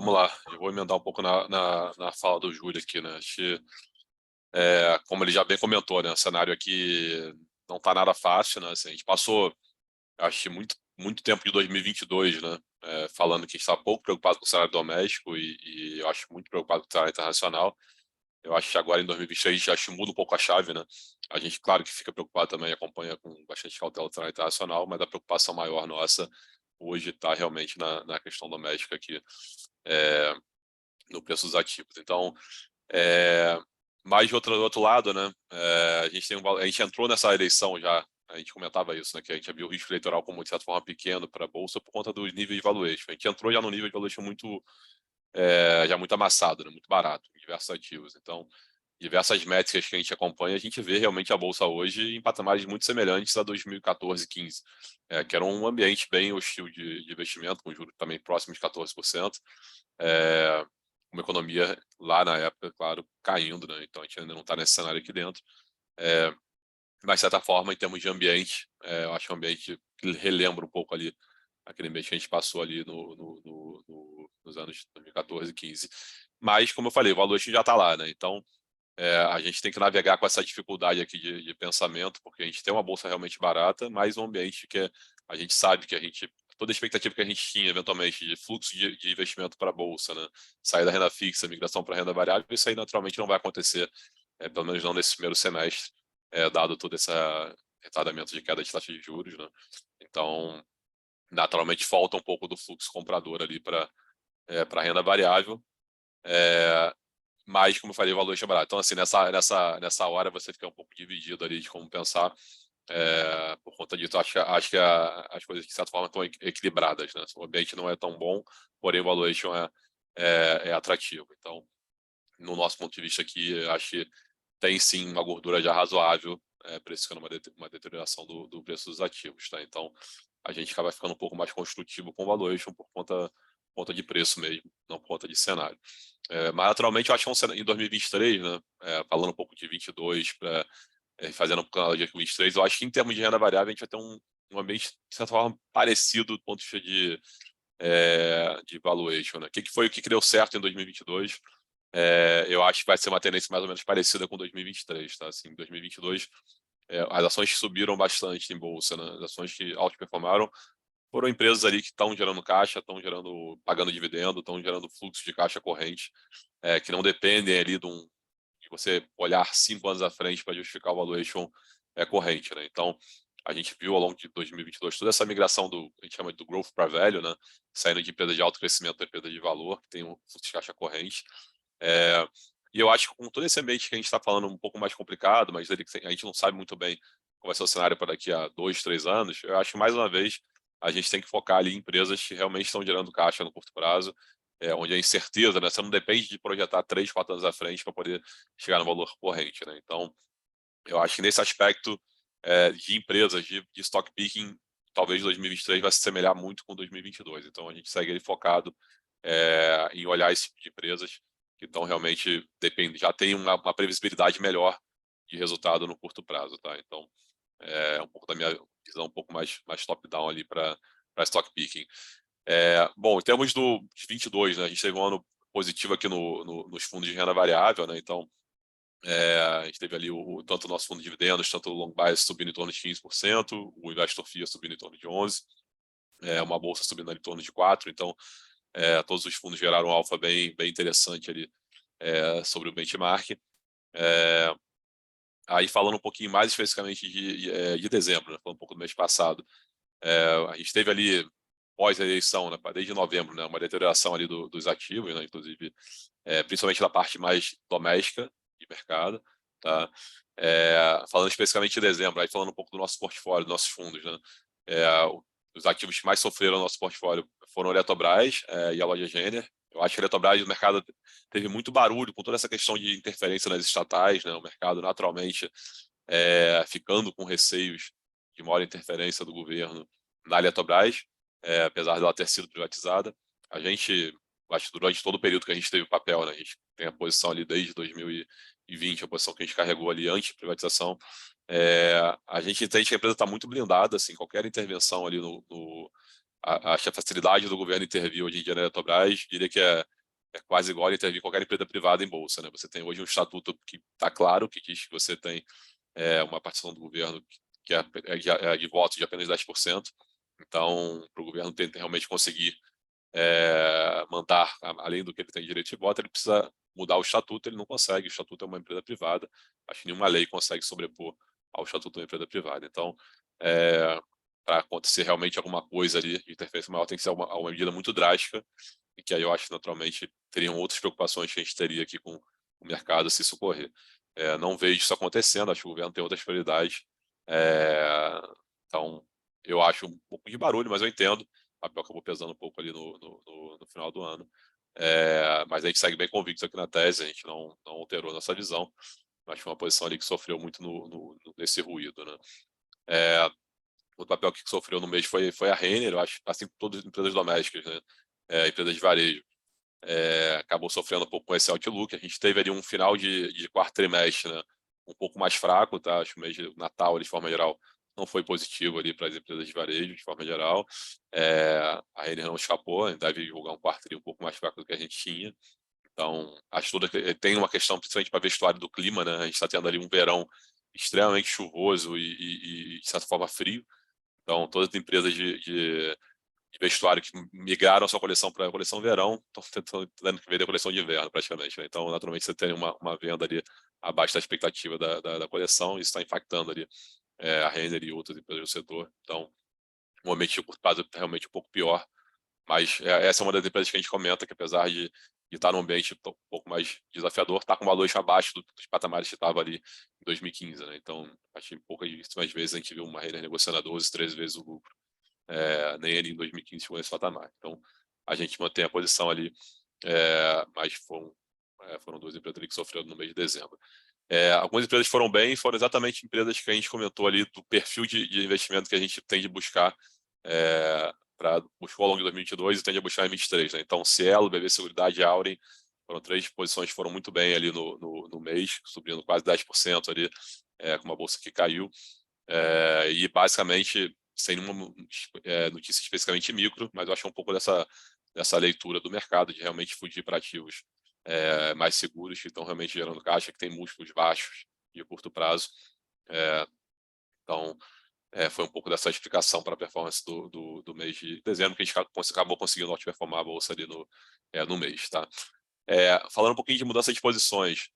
Vamos lá, eu vou emendar um pouco na fala do Júlio aqui, né? Acho que, como ele já bem comentou, né? O cenário aqui não está nada fácil, né? Assim, a gente passou, acho que muito tempo de 2022, né? Falando que a gente está pouco preocupado com o cenário doméstico e eu acho muito preocupado com o cenário internacional. Eu acho que agora em 2023 acho que muda um pouco a chave, né? A gente, claro que fica preocupado também, acompanha com bastante cautela o cenário internacional, mas a preocupação maior nossa hoje está realmente na questão doméstica aqui. É, no preço dos ativos. Então, é, mas de outro lado, né, a gente entrou nessa eleição já, a gente comentava isso, né, que a gente viu o risco eleitoral como, de certa forma, pequeno para a Bolsa por conta dos níveis de valuation. A gente entrou já no nível de valuation já muito amassado, né, muito barato, em diversos ativos. Então, diversas métricas que a gente acompanha, a gente vê realmente a Bolsa hoje em patamares muito semelhantes a 2014, 15, que era um ambiente bem hostil de investimento, com juros também próximos de 14%. É, uma economia lá na época, claro, caindo, né? Então a gente ainda não está nesse cenário aqui dentro. É, mas, de certa forma, em termos de ambiente, eu acho um ambiente que relembra um pouco ali aquele ambiente que a gente passou ali nos anos 2014, 15. Mas, como eu falei, o valuation já está lá, né? Então, a gente tem que navegar com essa dificuldade aqui de pensamento, porque a gente tem uma bolsa realmente barata, mas um ambiente que a gente sabe que toda a expectativa que a gente tinha, eventualmente, de fluxo de investimento para a bolsa, né? Sair da renda fixa, migração para a renda variável, isso aí naturalmente não vai acontecer, pelo menos não nesse primeiro semestre, dado todo esse retardamento de queda de taxa de juros, né? Então, naturalmente, falta um pouco do fluxo comprador ali para a renda variável. Mas, como eu falei, o valor é barato. Então, assim, nessa hora você fica um pouco dividido ali de como pensar. Por conta disso, acho que as coisas, de certa forma, estão equilibradas, né? O ambiente não é tão bom, porém o valuation é atrativo. Então, no nosso ponto de vista aqui, acho que tem sim uma gordura já razoável, precificando uma deterioração do preço dos ativos, tá? Então, a gente acaba ficando um pouco mais construtivo com o valuation por conta de preço mesmo, não por conta de cenário. Mas, naturalmente, eu acho que em 2023, né, falando um pouco de 22, fazendo uma analogia com 23, eu acho que em termos de renda variável a gente vai ter um ambiente, de certa forma, parecido do ponto de vista de valuation, né? O que deu certo em 2022? Eu acho que vai ser uma tendência mais ou menos parecida com 2023, tá? Assim, em 2022, as ações que subiram bastante em bolsa, né? As ações que outperformaram foram empresas ali que estão gerando caixa, pagando dividendo, estão gerando fluxo de caixa corrente, que não dependem ali de você olhar 5 anos à frente para justificar o valuation corrente, né? Então, a gente viu ao longo de 2022 toda essa migração a gente chama do growth para value, né? Saindo de empresas de alto crescimento para empresas de valor, que tem um fluxo de caixa corrente. E eu acho que com todo esse ambiente que a gente está falando um pouco mais complicado, mas a gente não sabe muito bem qual vai ser o cenário para daqui a 2, 3 anos, eu acho que, mais uma vez, a gente tem que focar ali em empresas que realmente estão gerando caixa no curto prazo, onde a incerteza, né? Você não depende de projetar 3, 4 anos à frente para poder chegar no valor corrente, né? Então, eu acho que nesse aspecto de empresas, de stock picking, talvez 2023 vai se assemelhar muito com 2022. Então, a gente segue ali focado em olhar esse tipo de empresas que estão realmente já tem uma previsibilidade melhor de resultado no curto prazo, tá? Então, um pouco da minha visão um pouco mais top-down ali para stock picking. Bom, em termos de 22, né, a gente teve um ano positivo aqui nos fundos de renda variável, né? Então, a gente teve ali tanto o nosso fundo de dividendos, tanto o long bias subindo em torno de 15%, o Investor FIA subindo em torno de 11%, uma bolsa subindo em torno de 4%. Então, todos os fundos geraram um alfa bem interessante ali sobre o benchmark. Aí, falando um pouquinho mais especificamente de dezembro, né, falando um pouco do mês passado, a gente teve ali, pós-eleição, né, desde novembro, né, uma deterioração ali dos ativos, né, inclusive, principalmente da parte mais doméstica de mercado, tá? Falando especificamente de dezembro, aí falando um pouco do nosso portfólio, dos nossos fundos, né? Os ativos que mais sofreram no nosso portfólio foram a Eletrobras e a Loja Renner. Eu acho que a Eletrobras, o mercado teve muito barulho com toda essa questão de interferência nas estatais, né? O mercado naturalmente ficando com receios de maior interferência do governo na Eletrobras, apesar dela ter sido privatizada. A gente, acho que durante todo o período que a gente teve o papel, né, a gente tem a posição ali desde 2020, a posição que a gente carregou ali antes da privatização, a gente entende que a empresa está muito blindada, assim, qualquer intervenção ali acho que a facilidade do governo intervir hoje em dia na Eletrobras, diria que é quase igual a intervir em qualquer empresa privada em bolsa, né? Você tem hoje um estatuto que está claro, que diz que você tem uma participação do governo que é de votos de apenas 10%. Então, para o governo realmente conseguir mandar, além do que ele tem direito de voto, ele precisa mudar o estatuto, ele não consegue, o estatuto é uma empresa privada, acho que nenhuma lei consegue sobrepor ao estatuto de uma empresa privada. Então, para acontecer realmente alguma coisa ali de interferência maior, tem que ser uma medida muito drástica, e que aí eu acho que naturalmente teriam outras preocupações que a gente teria aqui com o mercado se isso ocorrer. Não vejo isso acontecendo, acho que o governo tem outras prioridades. Então, eu acho um pouco de barulho, mas eu entendo. O papel acabou pesando um pouco ali no final do ano. Mas a gente segue bem convicto aqui na tese, a gente não alterou nossa visão. Acho que foi uma posição ali que sofreu muito nesse ruído, né? O papel que sofreu no mês foi a Renner, eu acho, assim como todas as empresas domésticas, né? Empresas de varejo. Acabou sofrendo um pouco com esse outlook. A gente teve ali um final de quarto trimestre, né, um pouco mais fraco, tá? Acho que o mês de Natal, de forma geral, não foi positivo ali para as empresas de varejo, de forma geral. A Renner não escapou, deve divulgar um quarto um pouco mais fraco do que a gente tinha. Então, acho que tem uma questão, principalmente para vestuário do clima, né? A gente está tendo ali um verão extremamente chuvoso e de certa forma, frio. Então, todas as empresas de vestuário que migraram a sua coleção para a coleção verão estão tendo que vender a coleção de inverno, praticamente, né? Então, naturalmente, você tem uma venda ali abaixo da expectativa da coleção, e isso está impactando ali a Renner e outras empresas do setor. Então, o momento de curto prazo é realmente um pouco pior, mas essa é uma das empresas que a gente comenta que, apesar de estar num ambiente um pouco mais desafiador, está com valores abaixo dos patamares que estava ali em 2015, né? Então, acho que pouquíssimas vezes a gente viu uma Renner negociando a 12, 13 vezes o lucro. Nem ele em 2015 chegou nesse patamar. Então, a gente mantém a posição ali, mas foram duas empresas ali que sofreram no mês de dezembro. Algumas empresas foram bem, foram exatamente empresas que a gente comentou ali do perfil de investimento que a gente tende a buscar, buscou ao longo de 2022 e tende a buscar em 2023. Né? Então, Cielo, BB Seguridade e Auren foram três posições que foram muito bem ali no mês, subindo quase 10% ali, com uma bolsa que caiu. E basicamente sem nenhuma notícia especificamente micro, mas eu acho um pouco dessa leitura do mercado de realmente fugir para ativos mais seguros, que estão realmente gerando caixa, que tem múltiplos baixos de curto prazo. Então, foi um pouco dessa explicação para a performance do mês de dezembro, que a gente acabou conseguindo outperformar a bolsa ali no mês. Tá? Falando um pouquinho de mudança de posições,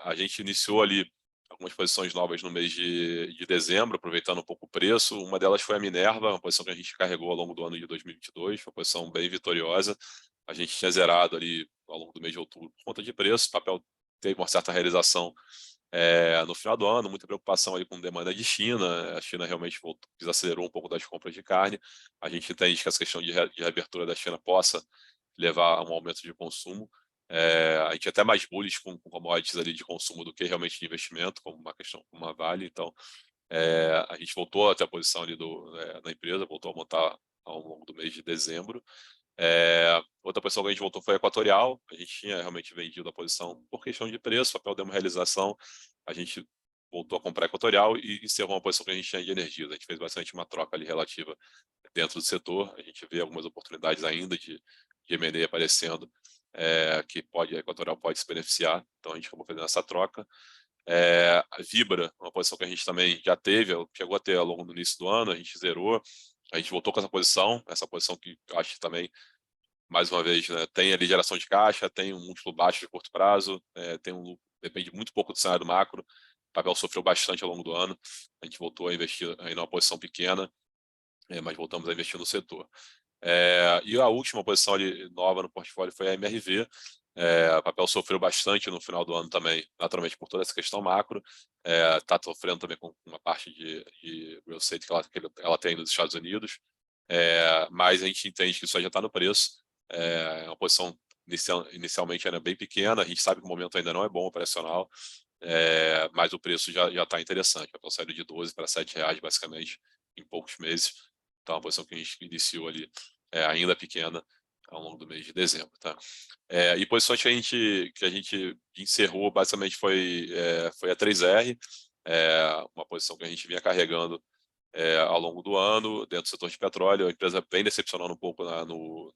a gente iniciou ali algumas posições novas no mês de dezembro, aproveitando um pouco o preço. Uma delas foi a Minerva, uma posição que a gente carregou ao longo do ano de 2022, uma posição bem vitoriosa. A gente tinha zerado ali ao longo do mês de outubro por conta de preço, o papel teve uma certa realização no final do ano, muita preocupação ali com demanda de China. A China realmente desacelerou um pouco das compras de carne. A gente entende que essa questão de reabertura da China possa levar a um aumento de consumo. A gente é até mais bullish com commodities ali de consumo do que realmente de investimento, como uma questão como a Vale. Então, a gente voltou até a posição ali da empresa, voltou a montar ao longo do mês de dezembro. Outra posição que a gente voltou foi a Equatorial. A gente tinha realmente vendido a posição por questão de preço, papel deu uma realização. A gente voltou a comprar a Equatorial e encerrou uma posição que a gente tinha de energia. A gente fez bastante uma troca ali relativa dentro do setor. A gente vê algumas oportunidades ainda de M&A aparecendo, que a Equatorial pode se beneficiar. Então, a gente acabou fazendo essa troca. A Vibra, uma posição que a gente também já teve, chegou a ter ao longo do início do ano, a gente zerou. A gente voltou com essa posição que eu acho que também, mais uma vez, né, tem ali geração de caixa, tem um múltiplo baixo de curto prazo, depende muito pouco do cenário macro. O papel sofreu bastante ao longo do ano. A gente voltou a investir em uma posição pequena, mas voltamos a investir no setor. E a última posição ali nova no portfólio foi a MRV. O papel sofreu bastante no final do ano também, naturalmente por toda essa questão macro. Está sofrendo também com uma parte de real estate que ela tem nos Estados Unidos. Mas a gente entende que isso aí já está no preço. Uma posição inicialmente era bem pequena, a gente sabe que o momento ainda não é bom operacional, mas o preço já está interessante. A saiu de 12 para 7 reais, basicamente, em poucos meses. Então, a posição que a gente iniciou ali ainda pequena ao longo do mês de dezembro. Tá? E posições que a gente encerrou, basicamente, foi a 3R, uma posição que a gente vinha carregando ao longo do ano, dentro do setor de petróleo. A empresa vem decepcionando um pouco no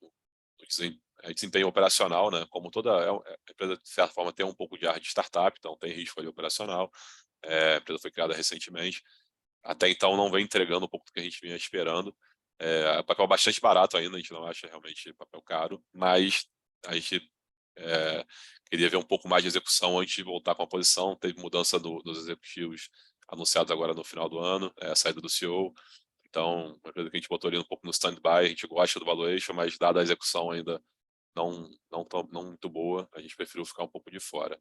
desempenho operacional, né? Como a empresa, de certa forma, tem um pouco de ar de startup, então tem risco ali operacional. A empresa foi criada recentemente. Até então não vem entregando um pouco do que a gente vinha esperando. Papel bastante barato ainda, a gente não acha realmente papel caro, mas a gente queria ver um pouco mais de execução antes de voltar com a posição. Teve mudança dos executivos anunciados agora no final do ano, a saída do CEO. Então, uma coisa que a gente botou ali um pouco no stand-by, a gente gosta do valuation, mas dada a execução ainda não muito boa, a gente preferiu ficar um pouco de fora.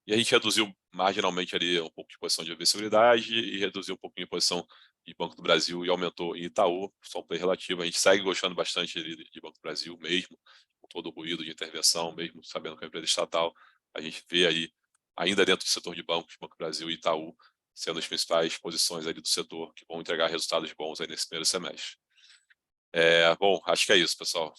E a gente reduziu marginalmente ali um pouco de posição de visibilidade e reduziu um pouquinho a posição de Banco do Brasil e aumentou em Itaú, só um play relativo. A gente segue gostando bastante de Banco do Brasil mesmo, com todo o ruído de intervenção, mesmo sabendo que é uma empresa estatal. A gente vê aí, ainda dentro do setor de bancos, Banco do Brasil e Itaú, sendo as principais posições ali do setor que vão entregar resultados bons aí nesse primeiro semestre. Bom, acho que é isso, pessoal.